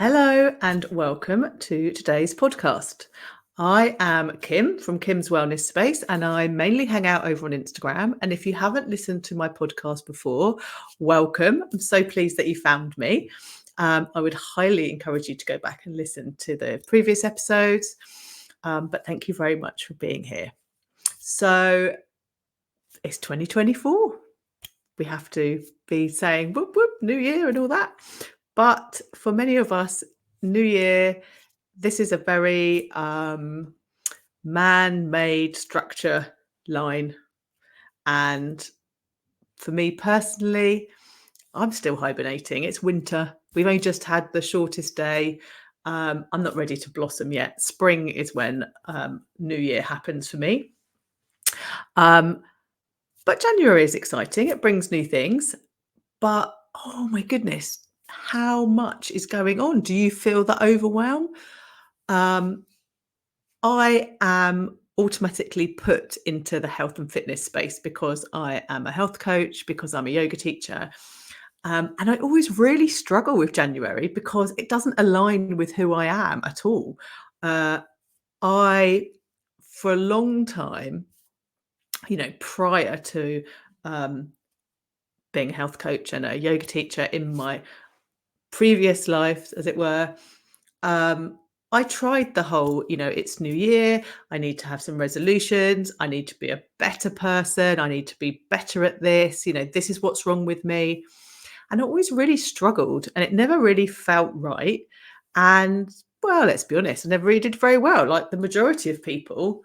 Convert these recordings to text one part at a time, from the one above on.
Hello and welcome to today's podcast. I am Kim from Kim's Wellness Space and I mainly hang out over on Instagram. And if you haven't listened to my podcast before, welcome. I'm so pleased that you found me. I would highly encourage you to go back and listen to the previous episodes. But thank you very much for being here. So it's 2024. We have to be saying whoop, whoop, new year and all that. But for many of us, New Year, this is a very man-made structure line. And for me personally, I'm still hibernating. It's winter. We've only just had the shortest day. I'm not ready to blossom yet. Spring is when New Year happens for me. But January is exciting. It brings new things. But oh my goodness, how much is going on? Do you feel that overwhelm? Um, I am automatically put into the health and fitness space because I am a health coach, because I'm a yoga teacher. And I always really struggle with January because it doesn't align with who I am at all. Uh, I, for a long time, prior to um, being a health coach and a yoga teacher in my previous life, as it were, I tried the whole, it's New Year. I need to have some resolutions. I need to be a better person. I need to be better at this. This is what's wrong with me. And I always really struggled and it never really felt right. And well, let's be honest, I never really did very well. Like the majority of people,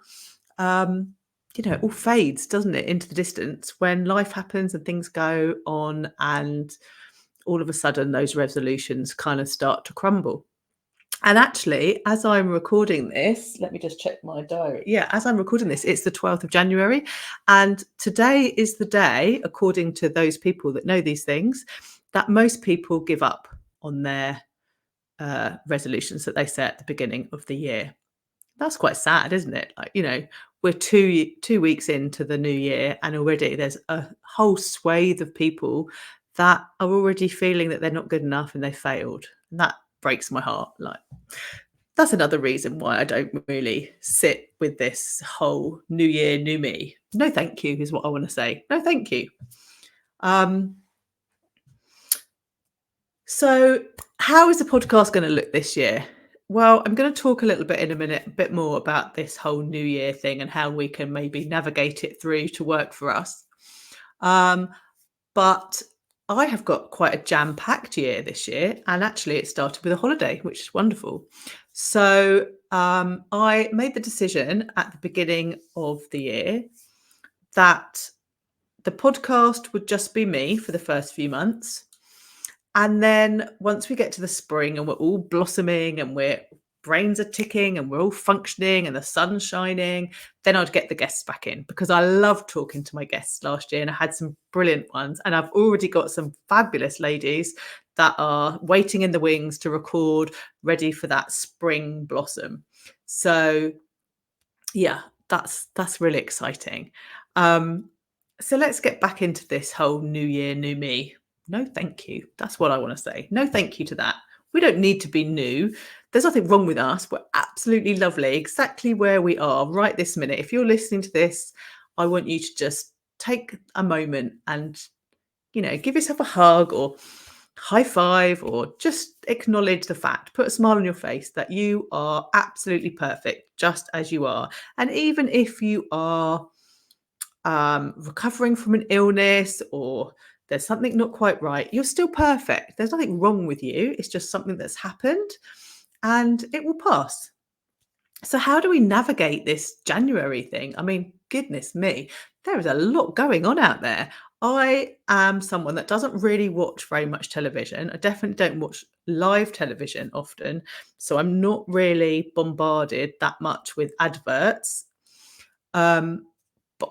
it all fades, doesn't it, into the distance when life happens and things go on and all of a sudden those resolutions kind of start to crumble. And actually, as I'm recording this, let me just check my diary. Yeah, as I'm recording this, it's the 12th of January. And today is the day, according to those people that know these things, that most people give up on their resolutions that they set at the beginning of the year. That's quite sad, isn't it? Like, we're two weeks into the new year and already there's a whole swathe of people that are already feeling that they're not good enough and they failed. And that breaks my heart. Like, that's another reason why I don't really sit with this whole new year, new me. No, thank you, is what I want to say. No, thank you. So, how is the podcast going to look this year? Well, I'm going to talk a little bit in a minute, a bit more about this whole New Year thing and how we can maybe navigate it through to work for us. But I have got quite a jam-packed year this year, and actually it started with a holiday, which is wonderful. So I made the decision at the beginning of the year that the podcast would just be me for the first few months. And then once we get to the spring and we're all blossoming and we're brains are ticking and we're all functioning and the sun's shining, then I'd get the guests back in because I loved talking to my guests last year and I had some brilliant ones. And I've already got some fabulous ladies that are waiting in the wings to record, ready for that spring blossom. So yeah, that's really exciting. So let's get back into this whole new year, new me. No, thank you. That's what I want to say. No, thank you to that. We don't need to be new. There's nothing wrong with us. We're absolutely lovely, exactly where we are right this minute. If you're listening to this, I want you to just take a moment and, give yourself a hug or high five or just acknowledge the fact, put a smile on your face that you are absolutely perfect just as you are. And even if you are recovering from an illness or there's something not quite right, you're still perfect. There's nothing wrong with you. It's just something that's happened and it will pass. So, how do we navigate this January thing? I mean, goodness me, there is a lot going on out there. I am someone that doesn't really watch very much television. I definitely don't watch live television often. So, I'm not really bombarded that much with adverts. But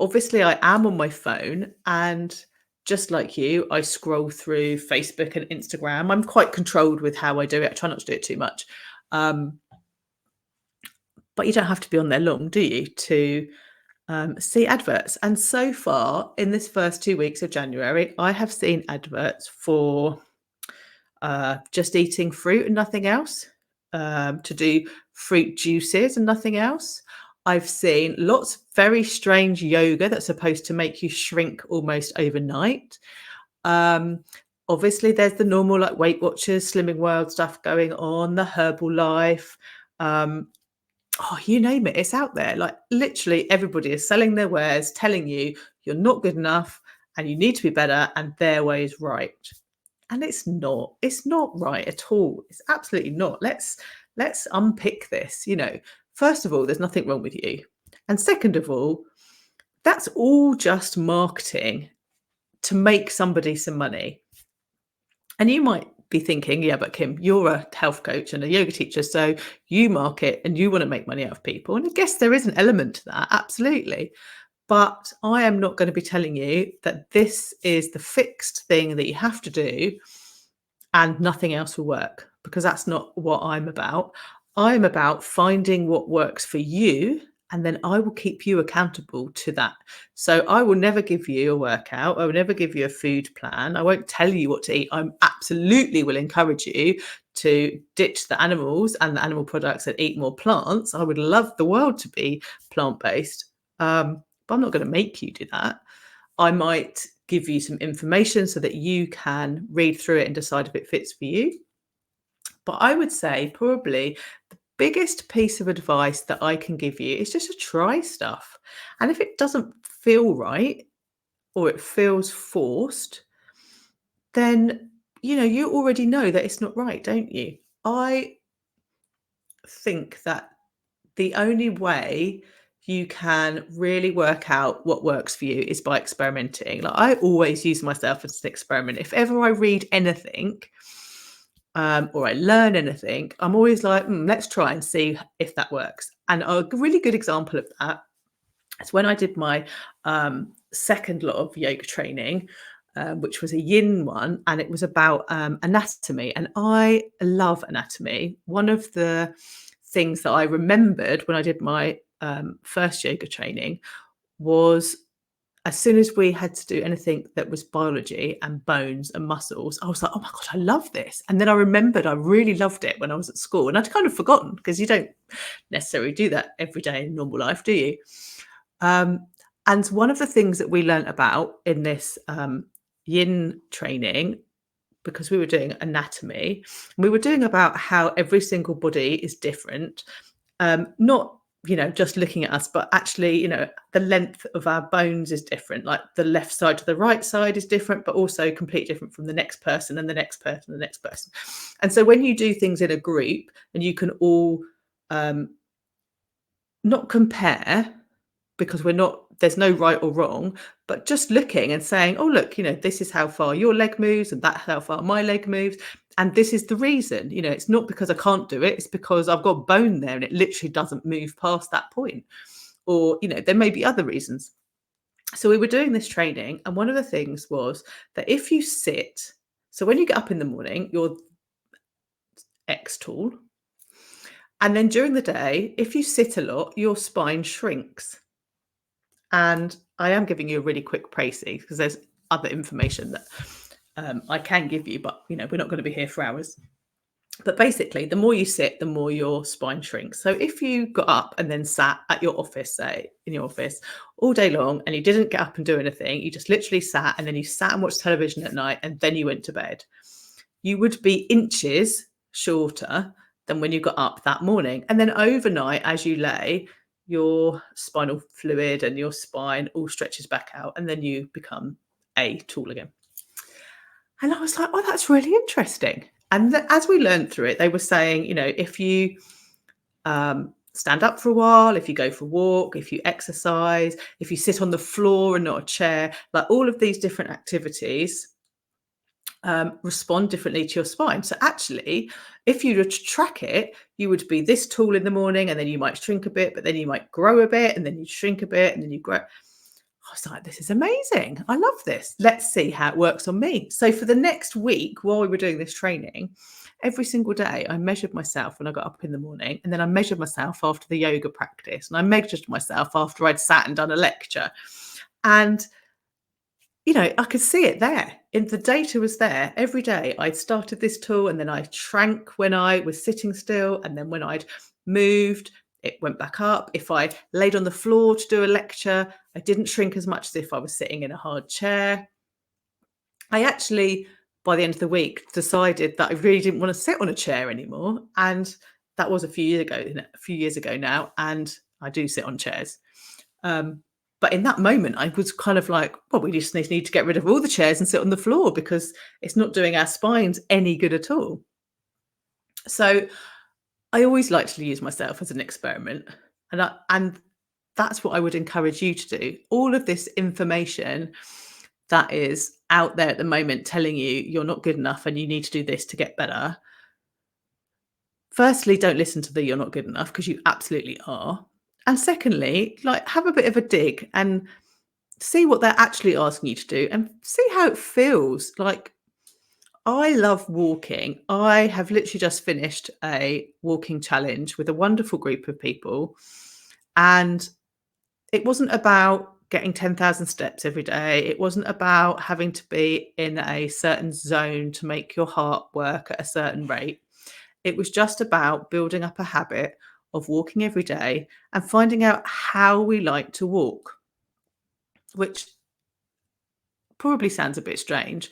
obviously, I am on my phone, and just like you, I scroll through Facebook and Instagram. I'm quite controlled with how I do it. I try not to do it too much. But you don't have to be on there long, do you, to see adverts? And so far, in this first 2 weeks of January, I have seen adverts for just eating fruit and nothing else, to do fruit juices and nothing else. I've seen lots of very strange yoga that's supposed to make you shrink almost overnight. Um, Obviously, there's the normal like Weight Watchers, Slimming World stuff going on, the Herbalife. Um, oh, you name it, it's out there. Like literally everybody is selling their wares, telling you you're not good enough and you need to be better, and their way is right. And it's not. It's not right at all. It's absolutely not. Let's unpick this. First of all, there's nothing wrong with you. And second of all, that's all just marketing to make somebody some money. And you might be thinking, yeah, but Kim, you're a health coach and a yoga teacher, so you market and you want to make money out of people. And I guess there is an element to that, absolutely. But I am not going to be telling you that this is the fixed thing that you have to do and nothing else will work, because that's not what I'm about. I'm about finding what works for you, and then I will keep you accountable to that. So I will never give you a workout. I will never give you a food plan. I won't tell you what to eat. I absolutely will encourage you to ditch the animals and the animal products and eat more plants. I would love the world to be plant-based, but I'm not going to make you do that. I might give you some information so that you can read through it and decide if it fits for you. But I would say probably the biggest piece of advice that I can give you is just to try stuff. And if it doesn't feel right or it feels forced, then you already know that it's not right, don't you? I think that the only way you can really work out what works for you is by experimenting. Like I always use myself as an experiment. If ever I read anything or I learn anything, I'm always like, let's try and see if that works. And a really good example of that is when I did my second lot of yoga training, which was a yin one, and it was about anatomy. And I love anatomy. One of the things that I remembered when I did my first yoga training was as soon as we had to do anything that was biology and bones and muscles, I was like, oh my God, I love this. And then I remembered I really loved it when I was at school. And I'd kind of forgotten, because you don't necessarily do that every day in normal life, do you? And one of the things that we learnt about in this yin training, because we were doing anatomy, we were doing about how every single body is different. Not just looking at us, but actually, the length of our bones is different. Like the left side to the right side is different, but also completely different from the next person and the next person and the next person. And so when you do things in a group and you can all not compare, because there's no right or wrong, but just looking and saying, oh, look, this is how far your leg moves and that's how far my leg moves. And this is the reason, it's not because I can't do it. It's because I've got bone there and it literally doesn't move past that point. Or, there may be other reasons. So we were doing this training. And one of the things was that if you sit, so when you get up in the morning, you're X tall. And then during the day, if you sit a lot, your spine shrinks. And I am giving you a really quick précis because there's other information that I can give you, but we're not going to be here for hours. But basically, the more you sit, the more your spine shrinks. So if you got up and then sat at your office, say in your office all day long, and you didn't get up and do anything, you just literally sat, and then you sat and watched television at night, and then you went to bed, you would be inches shorter than when you got up that morning. And then overnight, as you lay, your spinal fluid and your spine all stretches back out, and then you become tall again. And I was like, oh, that's really interesting. And as we learned through it, they were saying, if you stand up for a while, if you go for a walk, if you exercise, if you sit on the floor and not a chair, like all of these different activities respond differently to your spine. So actually, if you were to track it, you would be this tall in the morning, and then you might shrink a bit, but then you might grow a bit, and then you shrink a bit, and then you grow. I was like, this is amazing. I love this. Let's see how it works on me. So for the next week, while we were doing this training, every single day I measured myself when I got up in the morning, and then I measured myself after the yoga practice, and I measured myself after I'd sat and done a lecture. And I could see it there. In the data was there every day. I started this tool and then I shrank when I was sitting still. And then when I'd moved, it went back up. If I laid on the floor to do a lecture, I didn't shrink as much as if I was sitting in a hard chair. I actually, by the end of the week, decided that I really didn't want to sit on a chair anymore. And that was a few years ago now. And I do sit on chairs. Um, but in that moment, I was kind of like, well, we just need to get rid of all the chairs and sit on the floor because it's not doing our spines any good at all. So I always like to use myself as an experiment. And that's what I would encourage you to do. All of this information that is out there at the moment telling you you're not good enough and you need to do this to get better. Firstly, don't listen to the you're not good enough because you absolutely are. And secondly, like have a bit of a dig and see what they're actually asking you to do and see how it feels. Like, I love walking. I have literally just finished a walking challenge with a wonderful group of people. And it wasn't about getting 10,000 steps every day. It wasn't about having to be in a certain zone to make your heart work at a certain rate. It was just about building up a habit of walking every day and finding out how we like to walk, which probably sounds a bit strange.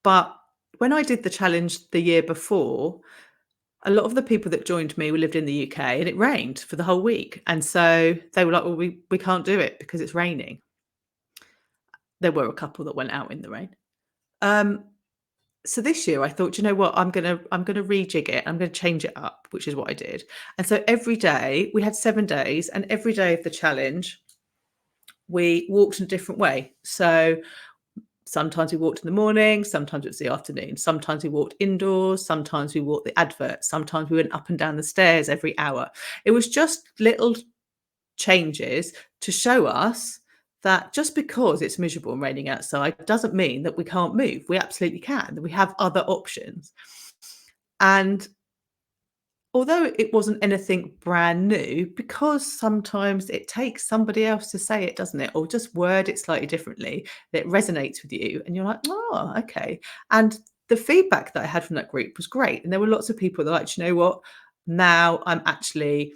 But when I did the challenge the year before, a lot of the people that joined me lived in the UK and it rained for the whole week. And so they were like, well, we can't do it because it's raining. There were a couple that went out in the rain. Um, so this year I thought, you know what, I'm gonna rejig it. I'm gonna change it up, which is what I did. And so every day we had 7 days, and every day of the challenge we walked in a different way. So sometimes we walked in the morning, sometimes it was the afternoon, sometimes we walked indoors, sometimes we walked the advert, sometimes we went up and down the stairs every hour. It was just little changes to show us that just because it's miserable and raining outside doesn't mean that we can't move. We absolutely can, that we have other options. And although it wasn't anything brand new, because sometimes it takes somebody else to say it, doesn't it? Or just word it slightly differently, that it resonates with you. And you're like, oh, okay. And the feedback that I had from that group was great. And there were lots of people that were like, you know what? Now I'm actually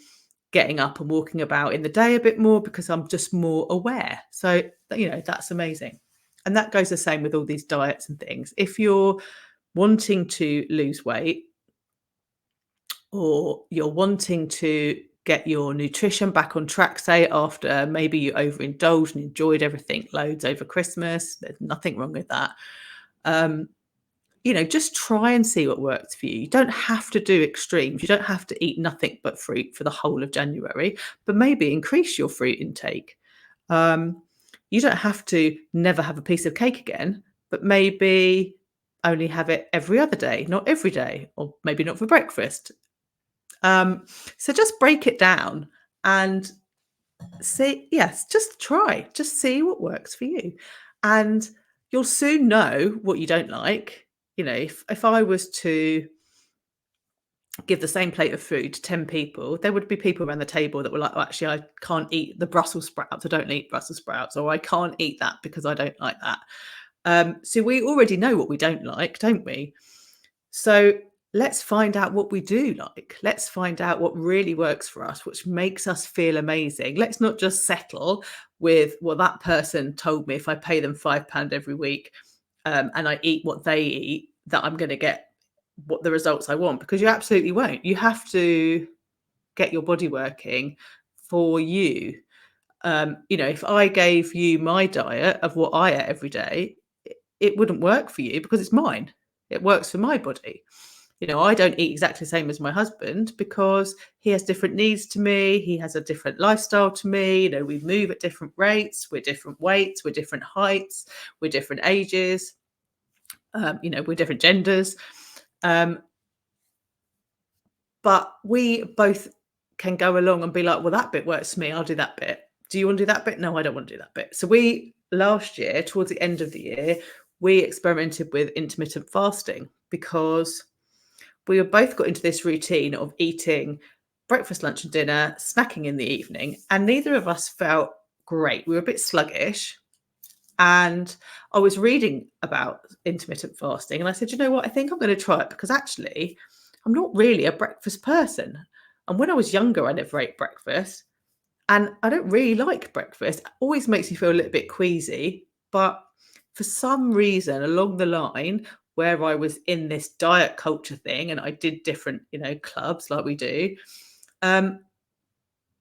getting up and walking about in the day a bit more because I'm just more aware. So, that's amazing. And that goes the same with all these diets and things. If you're wanting to lose weight, or you're wanting to get your nutrition back on track, say after maybe you overindulged and enjoyed everything loads over Christmas, there's nothing wrong with that. Um, just try and see what works for you. You don't have to do extremes. You don't have to eat nothing but fruit for the whole of January, but maybe increase your fruit intake. Um, you don't have to never have a piece of cake again, but maybe only have it every other day, not every day, or maybe not for breakfast. So just break it down and say, yes, just see what works for you. And you'll soon know what you don't like. If I was to give the same plate of food to 10 people, there would be people around the table that were like, oh, actually, I can't eat the Brussels sprouts. I don't eat Brussels sprouts, or I can't eat that because I don't like that. So we already know what we don't like, don't we? So let's find out what we do like. Let's find out what really works for us, which makes us feel amazing. Let's not just settle with, well, that person told me if I pay them £5 every week and I eat what they eat, that I'm going to get what the results I want, because you absolutely won't. You have to get your body working for you. If I gave you my diet of what I ate every day, it wouldn't work for you because it's mine. It works for my body. I don't eat exactly the same as my husband because he has different needs to me. He has a different lifestyle to me. We move at different rates. We're different weights. We're different heights. We're different ages. We're different genders. But we both can go along and be like, well, that bit works for me. I'll do that bit. Do you want to do that bit? No, I don't want to do that bit. So last year, towards the end of the year, we experimented with intermittent fasting because we had both got into this routine of eating breakfast, lunch and dinner, snacking in the evening, and neither of us felt great. We were a bit sluggish. And I was reading about intermittent fasting and I said, you know what, I think I'm going to try it because actually I'm not really a breakfast person. And when I was younger, I never ate breakfast. And I don't really like breakfast. It always makes me feel a little bit queasy. But for some reason along the line, where I was in this diet culture thing and I did different, clubs like we do, um,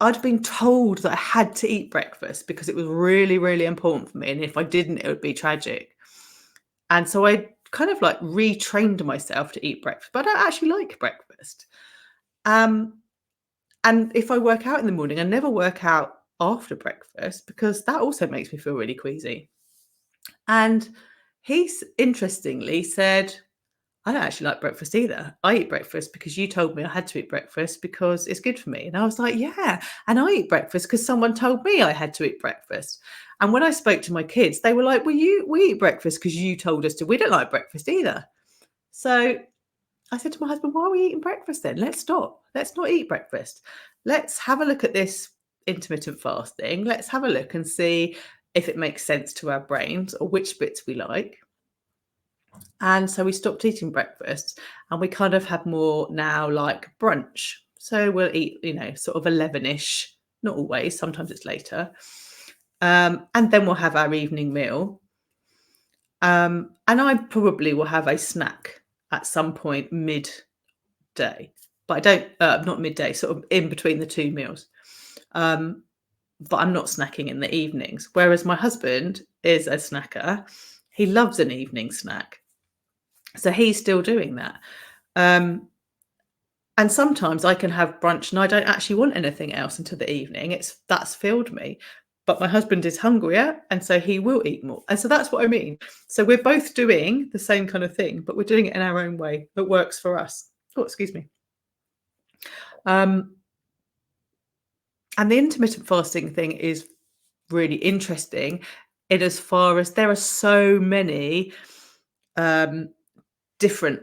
I'd been told that I had to eat breakfast because it was really, really important for me. And if I didn't, it would be tragic. And so I kind of like retrained myself to eat breakfast, but I don't actually like breakfast. Um, and if I work out in the morning, I never work out after breakfast because that also makes me feel really queasy. And interestingly said, I don't actually like breakfast either. I eat breakfast because you told me I had to eat breakfast because it's good for me. And I was like, yeah. And I eat breakfast because someone told me I had to eat breakfast. And when I spoke to my kids, they were like, well, we eat breakfast because you told us to. We don't like breakfast either. So I said to my husband, why are we eating breakfast then? Let's stop. Let's not eat breakfast. Let's have a look at this intermittent fasting. Let's have a look and see if it makes sense to our brains or which bits we like. And so we stopped eating breakfast and we kind of have more now like brunch. So we'll eat, sort of 11ish, not always, sometimes it's later. And then we'll have our evening meal. And I probably will have a snack at some point midday, but I don't, not midday, sort of in between the two meals. But I'm not snacking in the evenings. Whereas my husband is a snacker. He loves an evening snack. So he's still doing that. And sometimes I can have brunch and I don't actually want anything else until the evening. That's filled me. But my husband is hungrier and so he will eat more. And so that's what I mean. So we're both doing the same kind of thing, but we're doing it in our own way that works for us. Oh, excuse me. And the intermittent fasting thing is really interesting in as far as there are so many different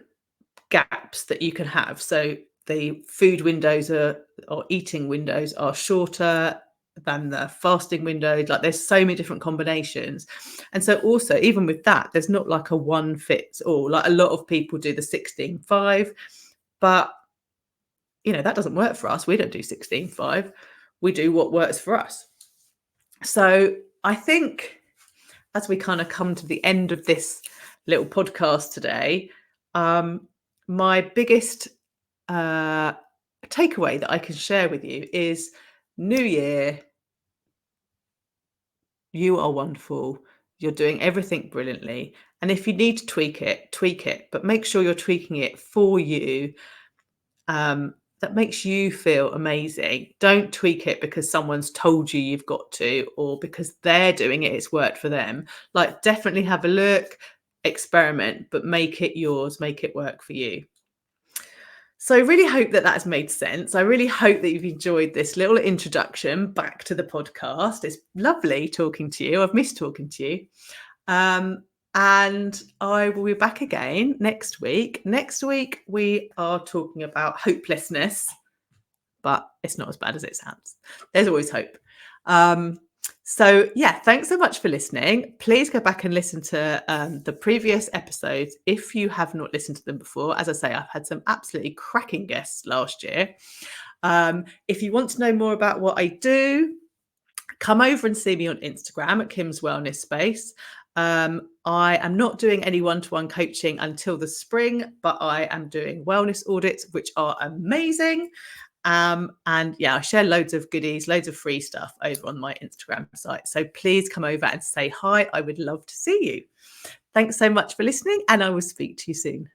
gaps that you can have. So the food windows or eating windows are shorter than the fasting window. Like there's so many different combinations. And so also even with that, there's not like a one fits all. Like a lot of people do the 16-5, but that doesn't work for us. We don't do 16-5. We do what works for us. So I think as we kind of come to the end of this little podcast today, my biggest takeaway that I can share with you is New Year, you are wonderful. You're doing everything brilliantly. And if you need to tweak it, but make sure you're tweaking it for you. That makes you feel amazing. Don't tweak it because someone's told you you've got to, or because they're doing it, it's worked for them. Like definitely have a look, experiment, but make it yours, make it work for you. So I really hope that that's made sense. I really hope that you've enjoyed this little introduction back to the podcast. It's lovely talking to you. I've missed talking to you. And I will be back again next week. Next week, we are talking about hopelessness, but it's not as bad as it sounds. There's always hope. So yeah, thanks so much for listening. Please go back and listen to the previous episodes if you have not listened to them before. As I say, I've had some absolutely cracking guests last year. If you want to know more about what I do, come over and see me on Instagram at Kim's Wellness Space. I am not doing any one-to-one coaching until the spring, but I am doing wellness audits, which are amazing. And yeah, I share loads of goodies, loads of free stuff over on my Instagram site. So please come over and say hi. I would love to see you. Thanks so much for listening, and I will speak to you soon.